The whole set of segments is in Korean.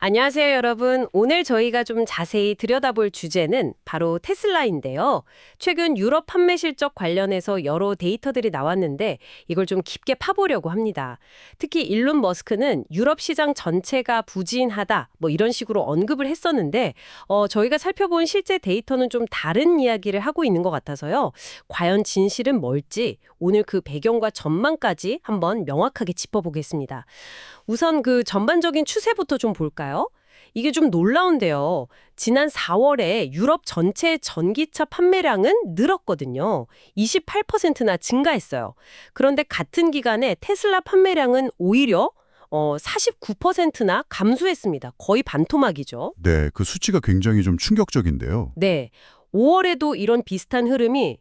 안녕하세요, 여러분. 오늘 저희가 좀 자세히 들여다볼 주제는 바로 테슬라인데요. 최근 유럽 판매 실적 관련해서 여러 데이터들이 나왔는데 이걸 좀 깊게 파보려고 합니다. 특히 일론 머스크는 유럽 시장 전체가 부진하다, 뭐 이런 식으로 언급을 했었는데 저희가 살펴본 실제 데이터는 좀 다른 이야기를 하고 있는 것 같아서요. 과연 진실은 뭘지 오늘 그 배경과 전망까지 한번 명확하게 짚어보겠습니다. 우선 그 전반적인 추세부터 좀 볼까요? 이게 좀 놀라운데요. 지난 4월에 유럽 전체 전기차 판매량은 늘었거든요. 28%나 증가했어요. 그런데 같은 기간에 테슬라 판매량은 오히려 49%나 감소했습니다. 거의 반토막이죠. 네, 그 수치가 굉장히 좀 충격적인데요. 네. 5월에도 이런 비슷한 흐름이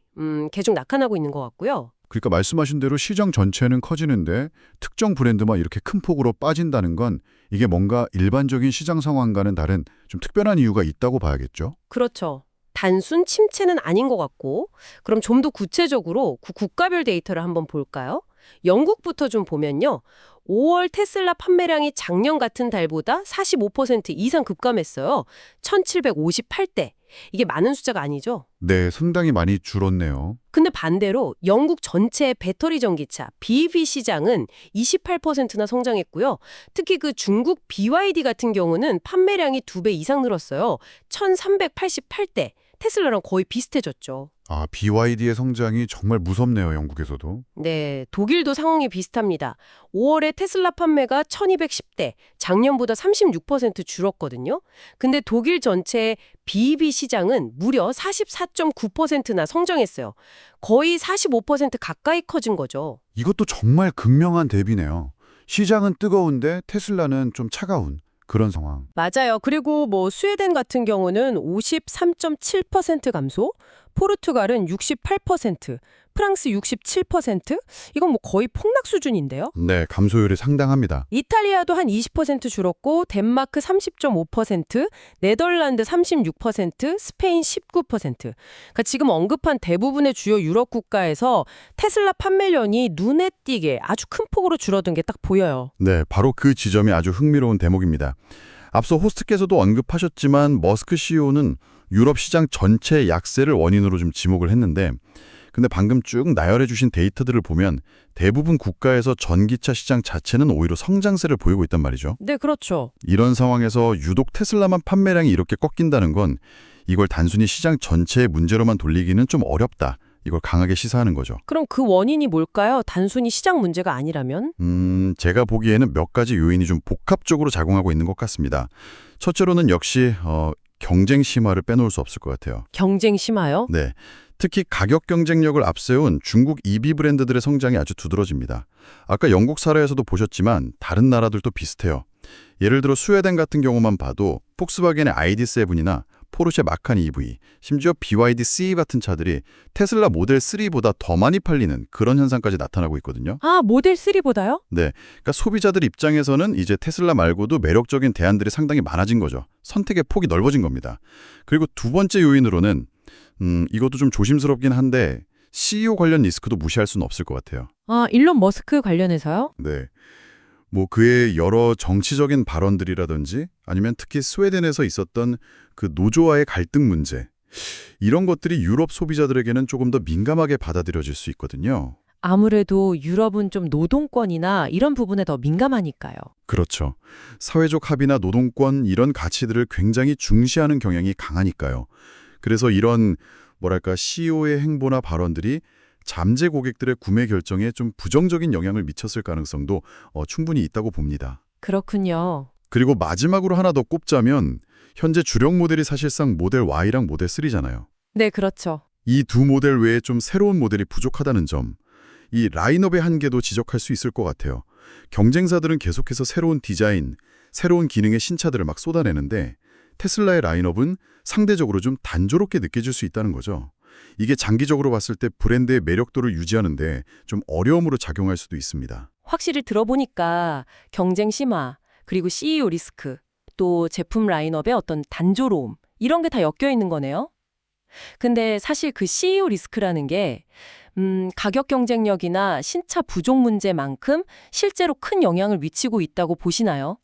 계속 나타나고 있는 것 같고요. 그러니까 말씀하신 대로 시장 전체는 커지는데 특정 브랜드만 이렇게 큰 폭으로 빠진다는 건 이게 뭔가 일반적인 시장 상황과는 다른 좀 특별한 이유가 있다고 봐야겠죠? 그렇죠. 단순 침체는 아닌 것 같고, 그럼 좀 더 구체적으로 국가별 데이터를 한번 볼까요? 영국부터 좀 보면요. 5월 테슬라 판매량이 작년 같은 달보다 45% 이상 급감했어요. 1758대. 이게 많은 숫자가 아니죠? 네, 상당히 많이 줄었네요. 근데 반대로 영국 전체 배터리 전기차 BEV 시장은 28%나 성장했고요. 특히 그 중국 BYD 같은 경우는 판매량이 2배 이상 늘었어요. 1388대. 테슬라랑 거의 비슷해졌죠. 아, BYD의 성장이 정말 무섭네요, 영국에서도. 네, 독일도 상황이 비슷합니다. 5월에 테슬라 판매가 1210대, 작년보다 36% 줄었거든요. 근데 독일 전체의 BEV 시장은 무려 44.9%나 성장했어요. 거의 45% 가까이 커진 거죠. 이것도 정말 극명한 대비네요. 시장은 뜨거운데 테슬라는 좀 차가운 그런 상황. 맞아요. 그리고 뭐 스웨덴 같은 경우는 53.7% 감소, 포르투갈은 68%, 프랑스 67%? 이건 뭐 거의 폭락 수준인데요. 네, 감소율이 상당합니다. 이탈리아도 한 20% 줄었고 덴마크 30.5%, 네덜란드 36%, 스페인 19%. 그러니까 지금 언급한 대부분의 주요 유럽 국가에서 테슬라 판매량이 눈에 띄게 아주 큰 폭으로 줄어든 게 딱 보여요. 네, 바로 그 지점이 아주 흥미로운 대목입니다. 앞서 호스트께서도 언급하셨지만 머스크 CEO는 유럽 시장 전체 약세를 원인으로 좀 지목을 했는데 근데 방금 쭉 나열해 주신 데이터들을 보면 대부분 국가에서 전기차 시장 자체는 오히려 성장세를 보이고 있단 말이죠. 네, 그렇죠. 이런 상황에서 유독 테슬라만 판매량이 이렇게 꺾인다는 건 이걸 단순히 시장 전체의 문제로만 돌리기는 좀 어렵다. 이걸 강하게 시사하는 거죠. 그럼 그 원인이 뭘까요? 단순히 시장 문제가 아니라면? 제가 보기에는 몇 가지 요인이 좀 복합적으로 작용하고 있는 것 같습니다. 첫째로는 역시 경쟁 심화를 빼놓을 수 없을 것 같아요. 경쟁 심화요? 네, 특히 가격 경쟁력을 앞세운 중국 EV 브랜드들의 성장이 아주 두드러집니다. 아까 영국 사례에서도 보셨지만 다른 나라들도 비슷해요. 예를 들어 스웨덴 같은 경우만 봐도 폭스바겐의 ID7이나 포르쉐 마칸 EV, 심지어 BYD CE 같은 차들이 테슬라 모델 3보다 더 많이 팔리는 그런 현상까지 나타나고 있거든요. 아, 모델 3보다요? 네, 그러니까 소비자들 입장에서는 이제 테슬라 말고도 매력적인 대안들이 상당히 많아진 거죠. 선택의 폭이 넓어진 겁니다. 그리고 두 번째 요인으로는 이것도 좀 조심스럽긴 한데 CEO 관련 리스크도 무시할 수는 없을 것 같아요. 아, 일론 머스크 관련해서요? 네. 뭐 그의 여러 정치적인 발언들이라든지 아니면 특히 스웨덴에서 있었던 그 노조와의 갈등 문제 이런 것들이 유럽 소비자들에게는 조금 더 민감하게 받아들여질 수 있거든요. 아무래도 유럽은 좀 노동권이나 이런 부분에 더 민감하니까요. 그렇죠. 사회적 합의나 노동권 이런 가치들을 굉장히 중시하는 경향이 강하니까요. 그래서 이런 뭐랄까 CEO의 행보나 발언들이 잠재 고객들의 구매 결정에 좀 부정적인 영향을 미쳤을 가능성도 충분히 있다고 봅니다. 그렇군요. 그리고 마지막으로 하나 더 꼽자면 현재 주력 모델이 사실상 모델 Y랑 모델 3잖아요. 네, 그렇죠. 이 두 모델 외에 좀 새로운 모델이 부족하다는 점, 이 라인업의 한계도 지적할 수 있을 것 같아요. 경쟁사들은 계속해서 새로운 디자인, 새로운 기능의 신차들을 막 쏟아내는데 테슬라의 라인업은 상대적으로 좀 단조롭게 느껴질 수 있다는 거죠. 이게 장기적으로 봤을 때 브랜드의 매력도를 유지하는데 좀 어려움으로 작용할 수도 있습니다. 확실히 들어보니까 경쟁 심화, 그리고 CEO 리스크, 또 제품 라인업의 어떤 단조로움, 이런 게 다 엮여 있는 거네요. 근데 사실 그 CEO 리스크라는 게 가격 경쟁력이나 신차 부족 문제만큼 실제로 큰 영향을 미치고 있다고 보시나요?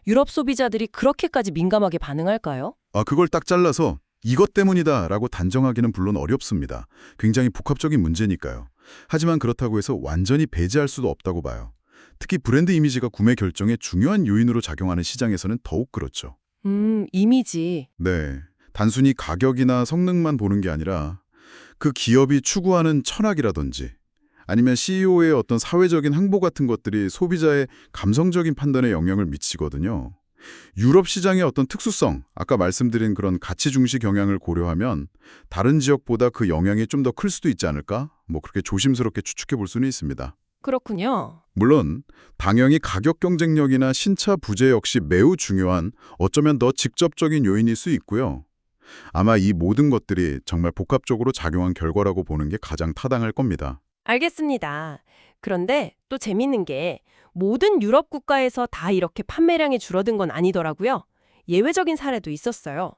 유럽 소비자들이 그렇게까지 민감하게 반응할까요? 그걸 딱 잘라서 이것 때문이다라고 단정하기는 물론 어렵습니다. 굉장히 복합적인 문제니까요. 하지만 그렇다고 해서 완전히 배제할 수도 없다고 봐요. 특히 브랜드 이미지가 구매 결정에 중요한 요인으로 작용하는 시장에서는 더욱 그렇죠. 이미지. 네, 단순히 가격이나 성능만 보는 게 아니라 그 기업이 추구하는 철학이라든지 아니면 CEO의 어떤 사회적인 행보 같은 것들이 소비자의 감성적인 판단에 영향을 미치거든요. 유럽 시장의 어떤 특수성, 아까 말씀드린 그런 가치 중시 경향을 고려하면 다른 지역보다 그 영향이 좀 더 클 수도 있지 않을까? 그렇게 조심스럽게 추측해 볼 수는 있습니다. 그렇군요. 물론 당연히 가격 경쟁력이나 신차 부재 역시 매우 중요한 어쩌면 더 직접적인 요인일 수 있고요. 아마 이 모든 것들이 정말 복합적으로 작용한 결과라고 보는 게 가장 타당할 겁니다. 알겠습니다. 그런데 또 재밌는 게 모든 유럽 국가에서 다 이렇게 판매량이 줄어든 건 아니더라고요. 예외적인 사례도 있었어요.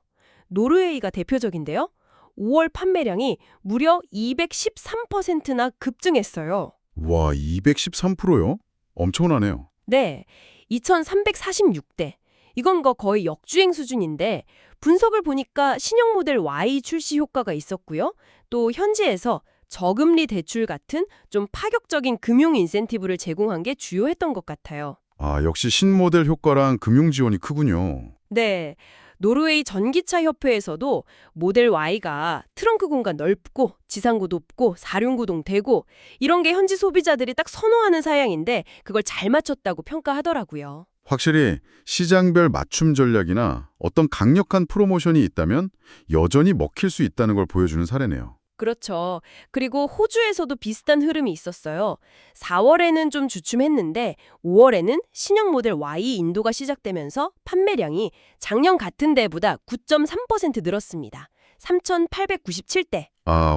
노르웨이가 대표적인데요. 5월 판매량이 무려 213%나 급증했어요. 와, 213%요? 엄청나네요. 네, 2,346대. 이건 거의 역주행 수준인데 분석을 보니까 신형 모델 Y 출시 효과가 있었고요. 또 현지에서 저금리 대출 같은 좀 파격적인 금융 인센티브를 제공한 게 주요했던 것 같아요. 역시 신모델 효과랑 금융 지원이 크군요. 네, 노르웨이 전기차 협회에서도 모델 Y가 트렁크 공간 넓고 지상고 높고 사륜구동 되고 이런 게 현지 소비자들이 딱 선호하는 사양인데 그걸 잘 맞췄다고 평가하더라고요. 확실히 시장별 맞춤 전략이나 어떤 강력한 프로모션이 있다면 여전히 먹힐 수 있다는 걸 보여주는 사례네요. 그렇죠. 그리고 호주에서도 비슷한 흐름이 있었어요. 4월에는 좀 주춤했는데 5월에는 신형 모델 Y 인도가 시작되면서 판매량이 작년 같은 때보다 9.3% 늘었습니다. 3,897대.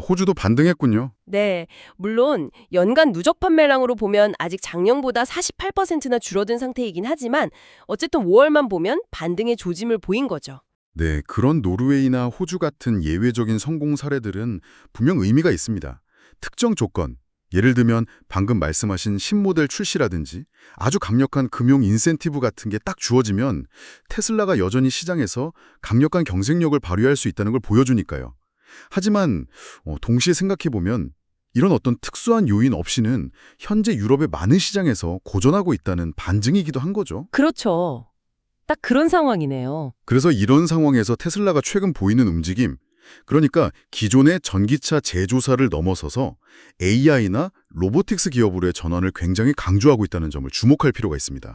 호주도 반등했군요. 네, 물론 연간 누적 판매량으로 보면 아직 작년보다 48%나 줄어든 상태이긴 하지만 어쨌든 5월만 보면 반등의 조짐을 보인 거죠. 네, 그런 노르웨이나 호주 같은 예외적인 성공 사례들은 분명 의미가 있습니다. 특정 조건, 예를 들면 방금 말씀하신 신모델 출시라든지 아주 강력한 금융 인센티브 같은 게 딱 주어지면 테슬라가 여전히 시장에서 강력한 경쟁력을 발휘할 수 있다는 걸 보여주니까요. 하지만 동시에 생각해보면 이런 어떤 특수한 요인 없이는 현재 유럽의 많은 시장에서 고전하고 있다는 반증이기도 한 거죠. 그렇죠. 딱 그런 상황이네요. 그래서 이런 상황에서 테슬라가 최근 보이는 움직임, 그러니까 기존의 전기차 제조사를 넘어서서 AI나 로보틱스 기업으로의 전환을 굉장히 강조하고 있다는 점을 주목할 필요가 있습니다.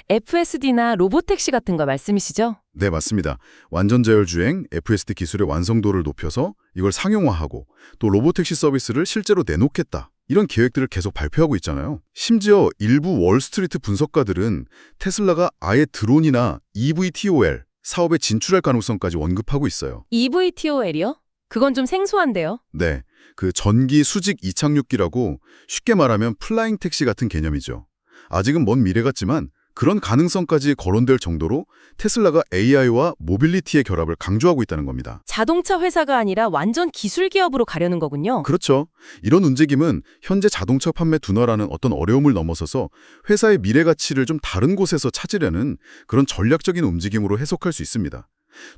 FSD나 로보택시 같은 거 말씀이시죠? 네, 맞습니다. 완전 자율주행, FSD 기술의 완성도를 높여서 이걸 상용화하고 또 로보택시 서비스를 실제로 내놓겠다. 이런 계획들을 계속 발표하고 있잖아요. 심지어 일부 월스트리트 분석가들은 테슬라가 아예 드론이나 EVTOL 사업에 진출할 가능성까지 언급하고 있어요. EVTOL이요? 그건 좀 생소한데요. 네, 그 전기 수직 이착륙기라고 쉽게 말하면 플라잉 택시 같은 개념이죠. 아직은 먼 미래 같지만 그런 가능성까지 거론될 정도로 테슬라가 AI와 모빌리티의 결합을 강조하고 있다는 겁니다. 자동차 회사가 아니라 완전 기술 기업으로 가려는 거군요. 그렇죠. 이런 움직임은 현재 자동차 판매 둔화라는 어떤 어려움을 넘어서서 회사의 미래 가치를 좀 다른 곳에서 찾으려는 그런 전략적인 움직임으로 해석할 수 있습니다.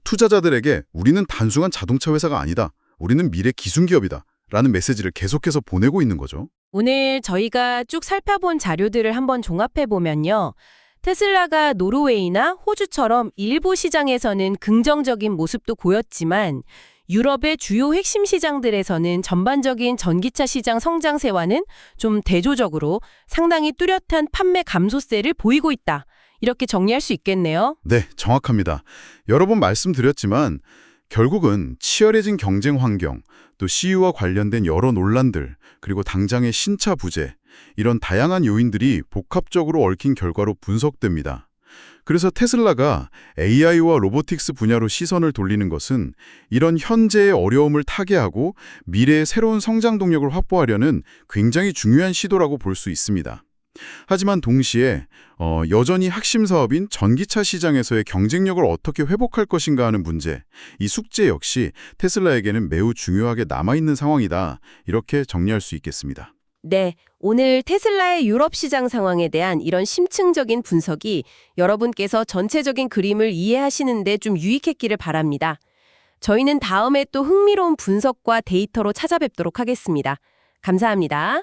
투자자들에게 우리는 단순한 자동차 회사가 아니다. 우리는 미래 기술 기업이다. 라는 메시지를 계속해서 보내고 있는 거죠. 오늘 저희가 쭉 살펴본 자료들을 한번 종합해 보면요. 테슬라가 노르웨이나 호주처럼 일부 시장에서는 긍정적인 모습도 보였지만 유럽의 주요 핵심 시장들에서는 전반적인 전기차 시장 성장세와는 좀 대조적으로 상당히 뚜렷한 판매 감소세를 보이고 있다. 이렇게 정리할 수 있겠네요. 네, 정확합니다. 여러 번 말씀드렸지만 결국은 치열해진 경쟁 환경, 또 CU와 관련된 여러 논란들, 그리고 당장의 신차 부재, 이런 다양한 요인들이 복합적으로 얽힌 결과로 분석됩니다. 그래서 테슬라가 AI와 로보틱스 분야로 시선을 돌리는 것은 이런 현재의 어려움을 타개하고 미래의 새로운 성장 동력을 확보하려는 굉장히 중요한 시도라고 볼 수 있습니다. 하지만 동시에 여전히 핵심 사업인 전기차 시장에서의 경쟁력을 어떻게 회복할 것인가 하는 문제, 이 숙제 역시 테슬라에게는 매우 중요하게 남아있는 상황이다. 이렇게 정리할 수 있겠습니다. 네, 오늘 테슬라의 유럽 시장 상황에 대한 이런 심층적인 분석이 여러분께서 전체적인 그림을 이해하시는데 좀 유익했기를 바랍니다. 저희는 다음에 또 흥미로운 분석과 데이터로 찾아뵙도록 하겠습니다. 감사합니다.